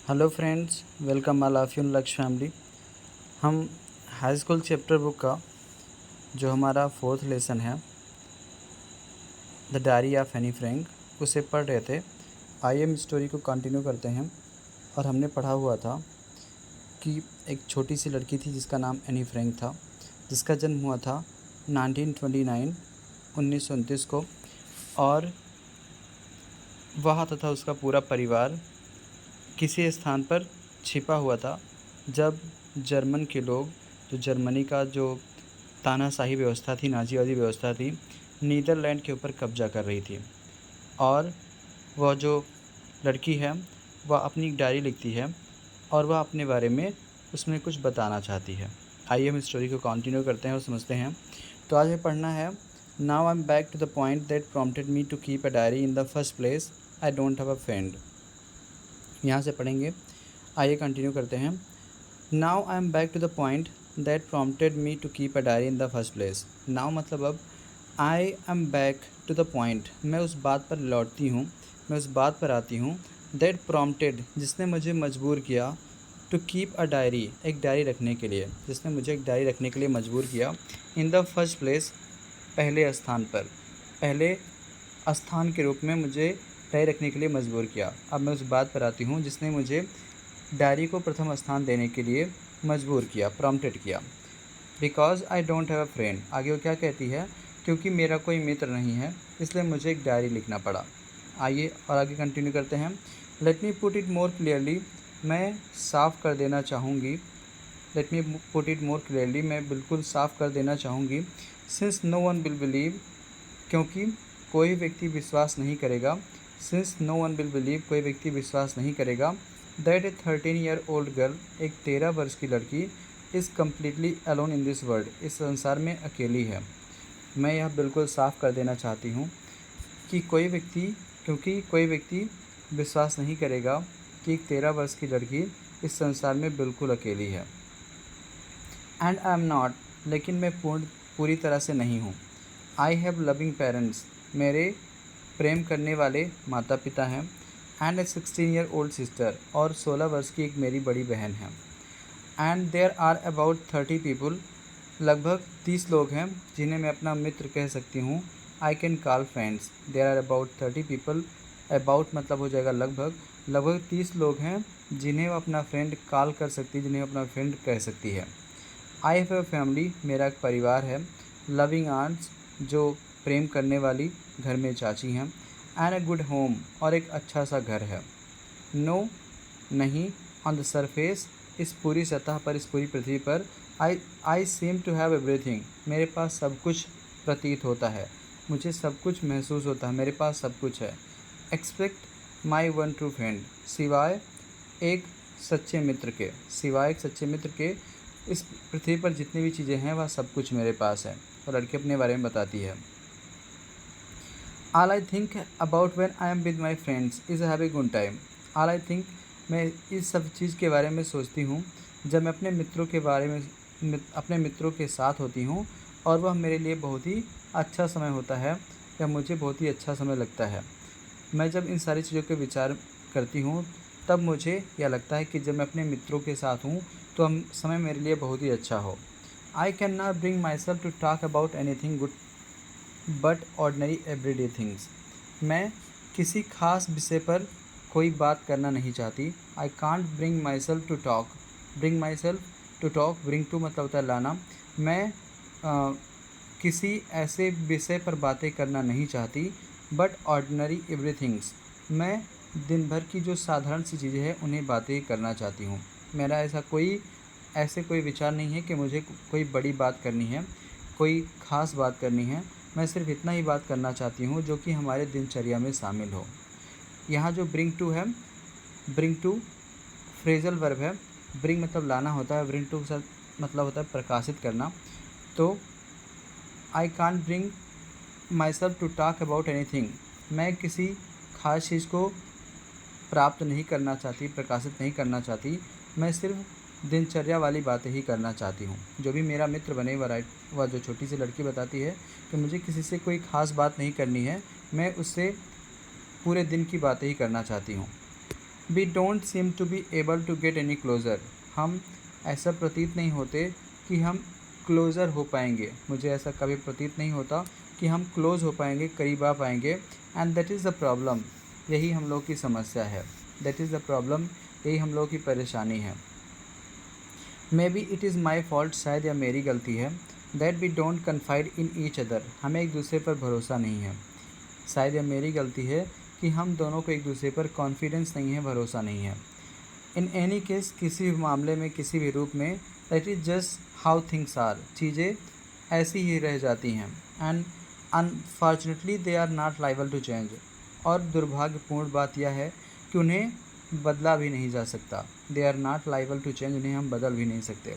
Hello friends, welcome all of you in लक्ष्य family. हम high school chapter book का जो हमारा फोर्थ लेसन है the diary of Anne Frank उसे पढ़ रहे थे। आइए हम स्टोरी को कंटिन्यू करते हैं। और हमने पढ़ा हुआ था कि एक छोटी सी लड़की थी जिसका नाम एनी फ्रैंक था, जिसका जन्म हुआ था 1929 को। और वह तथा उसका पूरा परिवार किसी स्थान पर छिपा हुआ था जब जर्मन के लोग, जो जर्मनी का जो तानाशाही व्यवस्था थी, नाज़ीवादी व्यवस्था थी, नीदरलैंड के ऊपर कब्जा कर रही थी। और वह जो लड़की है वह अपनी एक डायरी लिखती है और वह अपने बारे में उसमें कुछ बताना चाहती है। आइए हम स्टोरी को कंटिन्यू करते हैं और समझते हैं। तो आज हमें पढ़ना है now I am back to the point that prompted me to keep a diary in the first place, I don't have a friend. यहाँ से पढ़ेंगे। आइए कंटिन्यू करते हैं। Now I am back to the point that prompted me to keep a diary in the first place. Now मतलब अब, I am back to the point, मैं उस बात पर लौटती हूँ, मैं उस बात पर आती हूँ, दैट प्रॉम्प्टेड, जिसने मुझे मजबूर किया, टू कीप अ डायरी, एक डायरी रखने के लिए, जिसने मुझे एक डायरी रखने के लिए मजबूर किया, इन द फर्स्ट प्लेस, पहले स्थान पर, पहले स्थान के रूप में मुझे डायरी रखने के लिए मजबूर किया। अब मैं उस बात पर आती हूँ जिसने मुझे डायरी को प्रथम स्थान देने के लिए मजबूर किया, प्रॉम्प्टेड किया। Because I don't have a friend, आगे वो क्या कहती है, क्योंकि मेरा कोई मित्र नहीं है इसलिए मुझे एक डायरी लिखना पड़ा। आइए और आगे कंटिन्यू करते हैं। Let me put it more clearly, मैं साफ़ कर देना चाहूँगी। Let me put it more clearly, मैं बिल्कुल साफ़ कर देना चाहूँगी। Since no one will believe, क्योंकि कोई व्यक्ति विश्वास नहीं करेगा। Since no one will believe, कोई व्यक्ति विश्वास नहीं करेगा, that a 13 year old girl, एक 13 वर्ष की लड़की, is completely alone in this world, इस संसार में अकेली है। मैं यह बिल्कुल साफ़ कर देना चाहती हूँ कि क्योंकि कोई व्यक्ति विश्वास नहीं करेगा कि एक 13 वर्ष की लड़की इस संसार में बिल्कुल अकेली है। एंड आई एम नॉट, लेकिन मैं पूरी तरह से नहीं हूँ। आई हैव लविंग पेरेंट्स, मेरे प्रेम करने वाले माता पिता हैं। And a 16 year old sister, और 16 वर्ष की एक मेरी बड़ी बहन है। And there are about 30 people, लगभग 30 लोग हैं जिन्हें मैं अपना मित्र कह सकती हूँ। I can call friends, there are about 30 people, about मतलब हो जाएगा लगभग, लगभग 30 लोग हैं जिन्हें वो अपना फ्रेंड कॉल कर सकती है, जिन्हें अपना फ्रेंड कह सकती है। आई हैव अ फैमिली, मेरा एक परिवार है। लविंग आंट्स, जो प्रेम करने वाली घर में चाची हैं। एंड अ गुड होम, और एक अच्छा सा घर है। नो, नहीं, ऑन द सरफेस, इस पूरी सतह पर, इस पूरी पृथ्वी पर, आई सीम टू हैव एवरीथिंग, मेरे पास सब कुछ प्रतीत होता है, मुझे सब कुछ महसूस होता है, मेरे पास सब कुछ है। Expect my one true friend, सिवाय एक सच्चे मित्र के, सिवाय एक सच्चे मित्र के इस पृथ्वी पर जितनी भी चीज़ें हैं वह सब कुछ मेरे पास है। और लड़की अपने बारे में बताती है। All I think about when I am with my friends is have a good time. All I think, मैं इस सब चीज़ के बारे में सोचती हूँ जब मैं अपने मित्रों के बारे में अपने मित्रों के साथ होती हूँ, और वह मेरे लिए बहुत ही अच्छा समय होता है, या मुझे बहुत ही अच्छा समय लगता है। मैं जब इन सारी चीज़ों के विचार करती हूँ तब मुझे यह लगता है कि जब मैं अपने मित्रों के साथ हूँ तो हम समय मेरे लिए बहुत ही अच्छा हो। I can not bring myself to talk about anything good but ordinary everyday things, मैं किसी खास विषय पर कोई बात करना नहीं चाहती। I can't bring myself to talk, bring myself to talk, bring to मतलब होता है लाना। मैं किसी ऐसे विषय पर बातें करना नहीं चाहती, बट ऑर्डिनरी एवरीथिंग्स, मैं दिन भर की जो साधारण सी चीज़ें हैं उन्हें बातें करना चाहती हूँ। मेरा ऐसे कोई विचार नहीं है कि मुझे कोई बड़ी बात करनी है, कोई ख़ास बात करनी है। मैं सिर्फ इतना ही बात करना चाहती हूँ जो कि हमारे दिनचर्या में शामिल हो। यहाँ जो ब्रिंग टू है, ब्रिंग टू फ्रेजल वर्ब है। ब्रिंग मतलब लाना होता है, ब्रिंग टू मतलब होता है प्रकाशित करना। तो I can't bring myself to talk about anything, मैं किसी खास चीज़ को प्राप्त नहीं करना चाहती, प्रकाशित नहीं करना चाहती। मैं सिर्फ दिनचर्या वाली बातें ही करना चाहती हूँ। जो भी मेरा मित्र बने, वह जो छोटी सी लड़की बताती है कि मुझे किसी से कोई ख़ास बात नहीं करनी है, मैं उससे पूरे दिन की बातें ही करना चाहती हूँ। We don't seem to be able to get any closer. हम ऐसा प्रतीत नहीं होते कि हम क्लोज़र हो पाएंगे। मुझे ऐसा कभी प्रतीत नहीं होता कि हम क्लोज़ हो पाएंगे, करीब आ पाएंगे। And that is the problem, यही हम लोग की समस्या है। दैट इज़ द प्रॉब्लम, यही हम लोग की परेशानी है। Maybe it is my fault, शायद यह मेरी गलती है। That we don't confide in each other, हमें एक दूसरे पर भरोसा नहीं है। शायद यह मेरी गलती है कि हम दोनों को एक दूसरे पर कॉन्फिडेंस नहीं है, भरोसा नहीं है। इन एनी केस, किसी भी मामले में, किसी भी रूप में, that is just how things are, चीज़ें ऐसी ही रह जाती हैं। And unfortunately they are not liable to change, और दुर्भाग्यपूर्ण बात यह है कि उन्हें बदला भी नहीं जा सकता। They are not liable to change, उन्हें हम बदल भी नहीं सकते।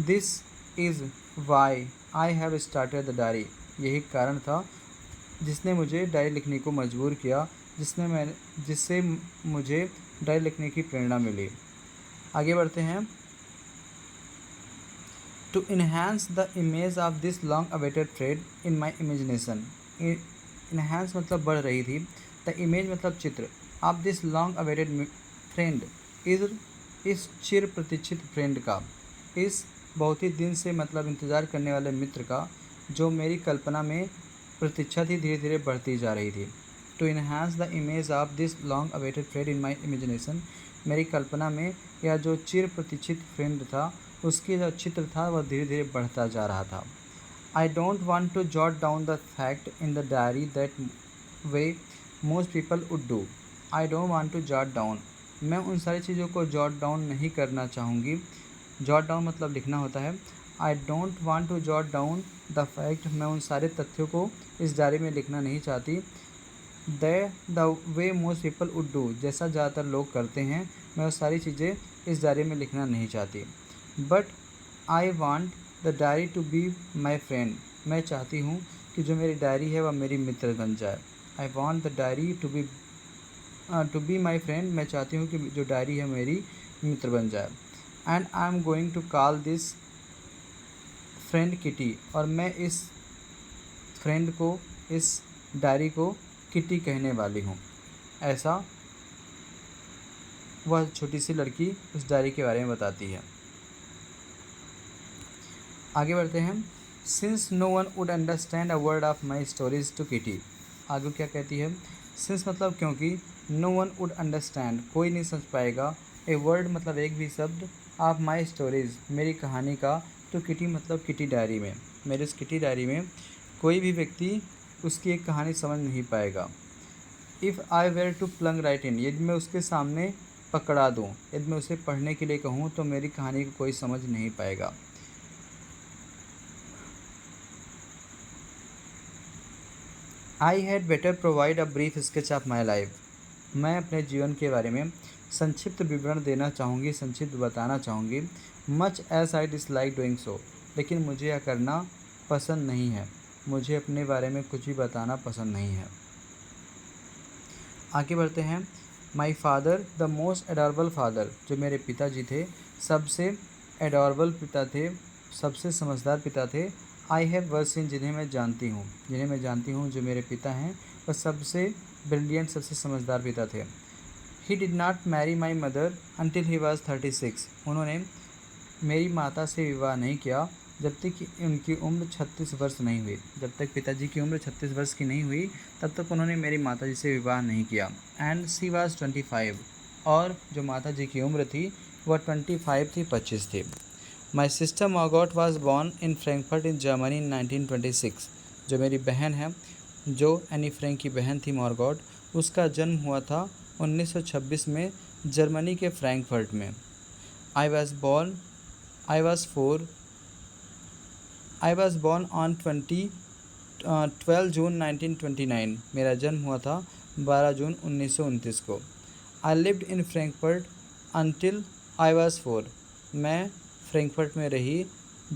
This is why I have started the diary, यही कारण था जिसने मुझे डायरी लिखने को मजबूर किया, जिससे मुझे डायरी लिखने की प्रेरणा मिली। आगे बढ़ते हैं। To enhance the image of this long awaited friend in my imagination, enhance मतलब बढ़ रही थी, द इमेज मतलब चित्र, of this long awaited friend, इस चिर प्रतीक्षित फ्रेंड का, इस बहुत ही दिन से मतलब इंतज़ार करने वाले मित्र का, जो मेरी कल्पना में प्रतीक्षा थी धीरे धीरे बढ़ती जा रही थी। To enhance the image of this long awaited friend in my imagination, मेरी कल्पना में यह जो चिर प्रतीक्षित फ्रेंड था, उसकी जो चित्र था वह धीरे धीरे बढ़ता जा रहा था। I don't want to jot down the fact in the diary that way most people would do. I don't want to jot down, मैं उन सारी चीज़ों को जॉट डाउन नहीं करना चाहूँगी। जॉट डाउन मतलब लिखना होता है। I don't want to jot down the fact, मैं उन सारे तथ्यों को इस डायरी में लिखना नहीं चाहती। The way most people would do, जैसा ज़्यादातर लोग करते हैं, मैं वो सारी चीज़ें इस डायरी में लिखना नहीं चाहती। But I want the diary to be my friend, मैं चाहती हूँ कि जो मेरी डायरी है वह मेरी मित्र बन जाए। I want the diary to be my friend, मैं चाहती हूँ कि जो डायरी है मेरी मित्र बन जाए। And I am going to call this friend Kitty, और मैं इस फ्रेंड को, इस डायरी को किटी कहने वाली हूँ। ऐसा वह छोटी सी लड़की उस डायरी के बारे में बताती है। आगे बढ़ते हैं। Since no one would understand a word of my stories to Kitty, आगे क्या कहती है। सिंस मतलब क्योंकि, नो वन वुड अंडरस्टैंड कोई नहीं समझ पाएगा, ए वर्ड मतलब एक भी शब्द, ऑफ माई स्टोरीज मेरी कहानी का, तो किटी मतलब किटी डायरी में, मेरे इस किटी डायरी में कोई भी व्यक्ति उसकी एक कहानी समझ नहीं पाएगा। If I were to plunge right in, यदि मैं उसके सामने पकड़ा दूँ, यदि मैं उसे पढ़ने के लिए कहूँ तो मेरी कहानी को कोई समझ नहीं पाएगा। I had better provide a brief sketch of my life, मैं अपने जीवन के बारे में संक्षिप्त विवरण देना चाहूँगी, संक्षिप्त बताना चाहूँगी। Much as I dislike doing so, लेकिन मुझे यह करना पसंद नहीं है, मुझे अपने बारे में कुछ भी बताना पसंद नहीं है। आगे बढ़ते हैं। My father the most adorable father, जो मेरे पिताजी थे सबसे एडोरेबल पिता थे, सबसे समझदार पिता थे। आई हैव वर सीन, जिन्हें मैं जानती हूँ जो मेरे पिता हैं वह सबसे ब्रिलियंट, सबसे समझदार पिता थे। He did not marry my mother until he was 36, उन्होंने मेरी माता से विवाह नहीं किया जब तक कि उनकी उम्र 36 वर्ष नहीं हुई। जब तक पिताजी की उम्र 36 वर्ष की नहीं हुई तब तक उन्होंने मेरी माताजी से विवाह नहीं किया। एंड शी वाज 25, और जो माताजी की उम्र थी वह 25 थी, 25 थी। My sister Margot was born in Frankfurt in Germany in 1926, जो मेरी बहन है, जो एनी फ्रैंक की बहन थी मार्गोट, उसका जन्म हुआ था 1926 में जर्मनी के फ्रैंकफर्ट में। आई वॉज बॉर्न ऑन 12 जून 1929, मेरा जन्म हुआ था 12 जून 1929 को। I lived in Frankfurt until I was 4, मैं फ्रैंकफर्ट में रही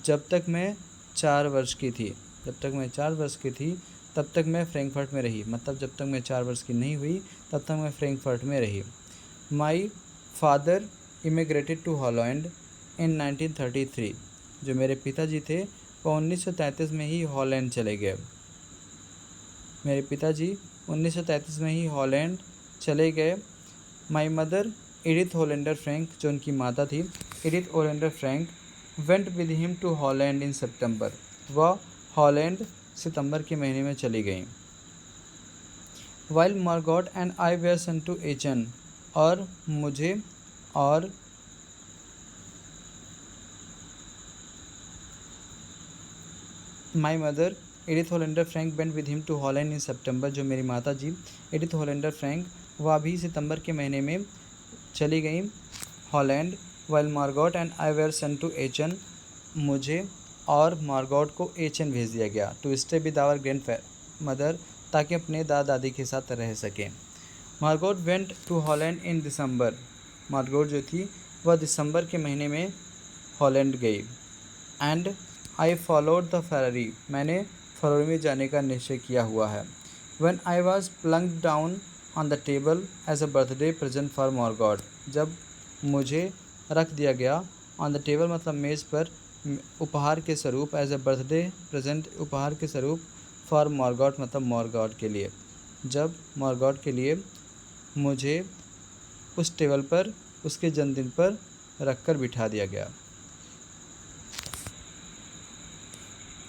जब तक मैं 4 वर्ष की थी। जब तक मैं 4 वर्ष की थी तब तक मैं फ्रैंकफर्ट में रही, मतलब जब तक मैं 4 वर्ष की नहीं हुई तब तक मैं फ्रैंकफर्ट में रही। My father immigrated to Holland in 1933, जो मेरे पिताजी थे वह 1933 में ही हॉलैंड चले गए। मेरे पिताजी 1933 में ही हॉलैंड चले गए। My mother Edith Hollander Frank, जो उनकी माता थी Edith Hollander Frank, went with him to Holland in September, वह हॉलैंड सितंबर के महीने में चली गई। While Margot and I were sent to Aachen, और मुझे और my mother Edith Hollander Frank went with him to Holland in September, जो मेरी माता जी एडिथ होलेंडर फ्रैंक वह भी सितंबर के महीने में चली गई Holland. While Margot and I were sent to Aachen, मुझे और मार्गॉट को एचन भेज दिया गया to stay with our grandmother, ताकि अपने दादा दादी के साथ रह सकें। Margot went to Holland in December, Margot जो थी वह दिसंबर के महीने में हॉलैंड गई। And I followed the February, मैंने फरवरी में जाने का निश्चय किया हुआ है। When I was plunked down on the table as a birthday present for Margot, जब मुझे रख दिया गया ऑन द टेबल मतलब मेज़ पर उपहार के स्वरूप, एज अ बर्थडे प्रेजेंट उपहार के स्वरूप, फॉर मार्गॉट मतलब मार्गॉट के लिए, जब मार्गॉट के लिए मुझे उस टेबल पर उसके जन्मदिन पर रखकर बिठा दिया गया।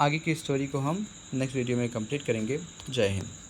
आगे की स्टोरी को हम नेक्स्ट वीडियो में कंप्लीट करेंगे। जय हिंद।